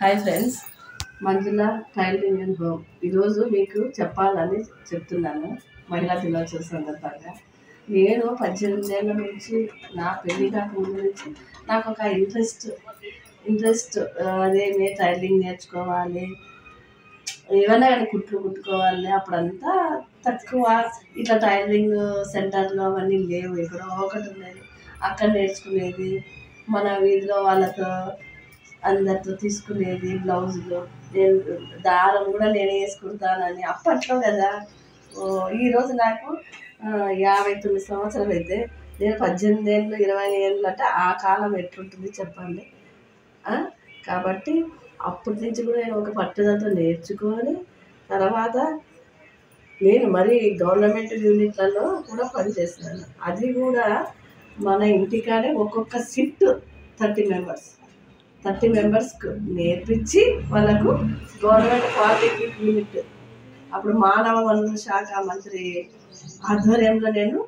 Hi friends, Manjula tailoring and home. ఈరోజు మీకు చెప్పాలని చెప్తున్నాను. మహిళా దినోత్సవం సందర్భంగా నేను 18 ఏళ్ళ నుంచి, నా పెళ్లి కాకముందు నుంచి నాకు ఒక ఇంట్రెస్ట్ అదేమి టైలరింగ్ నేర్చుకోవాలి, ఏమైనా కానీ కుట్టుకోవాలి. అప్పుడంతా తక్కువ, ఇట్లా టైలరింగ్ సెంటర్లో అవన్నీ లేవు, ఎక్కడో ఒకటి ఉండేది. అక్కడ నేర్చుకునేది, మన వీధిలో వాళ్ళతో అందరితో తీసుకునేది. బ్లౌజులు నేను దారం కూడా నేనే వేసుకుంటానని అప్పట్లో కదా. ఈరోజు నాకు 59 సంవత్సరాలు అయితే, నేను 18 ఏళ్ళు 20 ఏళ్ళు అంటే ఆ కాలం ఎట్లుంటుంది చెప్పండి. కాబట్టి అప్పటి నుంచి కూడా నేను ఒక పట్టుదలతో నేర్చుకొని, తర్వాత నేను మరి గవర్నమెంట్ యూనిట్లలో కూడా పనిచేస్తున్నాను. అది కూడా మన ఇంటికాడే ఒక్కొక్క షిఫ్ట్ 30 మెంబర్స్కు నేర్పించి వాళ్ళకు గవర్నమెంట్ పాలిటెక్నిక్ యూనిట్, అప్పుడు మానవ వనరుల శాఖ మంత్రి ఆధ్వర్యంలో నేను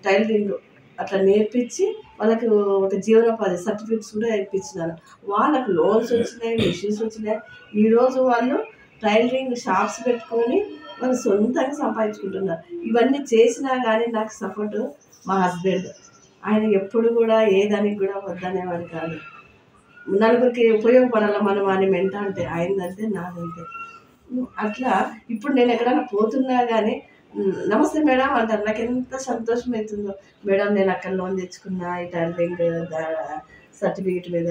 టైలరింగ్ అట్లా నేర్పించి వాళ్ళకు ఒక జీవనోపాధి సర్టిఫికెట్స్ కూడా ఇప్పించినాను. వాళ్ళకు లోన్స్ వచ్చినాయి, మెషిన్స్ వచ్చినాయి. ఈరోజు వాళ్ళు టైలరింగ్ షాప్స్ పెట్టుకొని వాళ్ళు సొంతంగా సంపాదించుకుంటున్నారు. ఇవన్నీ చేసినా కానీ నాకు సపోర్టు మా హస్బెండ్. ఆయన ఎప్పుడు కూడా ఏదానికి కూడా వద్దనేవాడు కాదు. నలుగురికి ఉపయోగపడాలి మనం అని మెంటాలిటీ ఆయనదంటే నాదంతే. అట్లా ఇప్పుడు నేను ఎక్కడైనా పోతున్నా కానీ నమస్తే మేడం అంటారు. నాకు ఎంత సంతోషం అవుతుందో. మేడం నేను అక్కడ లోన్ తెచ్చుకున్నా ఈ టైలరింగ్ సర్టిఫికెట్ మీద,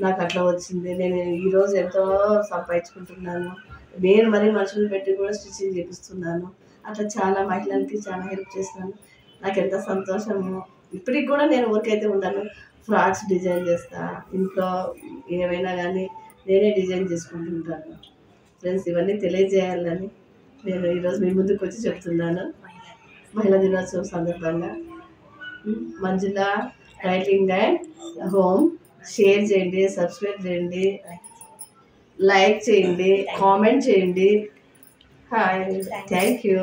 నాకు అట్లా వచ్చింది, నేను ఈరోజు ఎంతో సంపాదించుకుంటున్నాను, నేను మరీ మనుషులు పెట్టి కూడా స్టిచ్చింగ్ చేపిస్తున్నాను. అట్లా చాలా మహిళలకి చాలా హెల్ప్ చేస్తున్నాను. నాకు ఎంత సంతోషము. ఇప్పటికి కూడా నేను ఊరికైతే ఉంటాను, ఫ్రాక్స్ డిజైన్ చేస్తా, ఇంట్లో ఏమైనా కానీ నేనే డిజైన్ చేసుకుంటుంటాను. ఫ్రెండ్స్, ఇవన్నీ తెలియజేయాలని నేను ఈరోజు మీ ముందుకు వచ్చి చెప్తున్నాను. మహిళా దినోత్సవం సందర్భంగా మంజుల టైలరింగ్ అండ్ హోమ్ షేర్ చేయండి, సబ్స్క్రైబ్ చేయండి, లైక్ చేయండి, కామెంట్ చేయండి. Hi, thank you.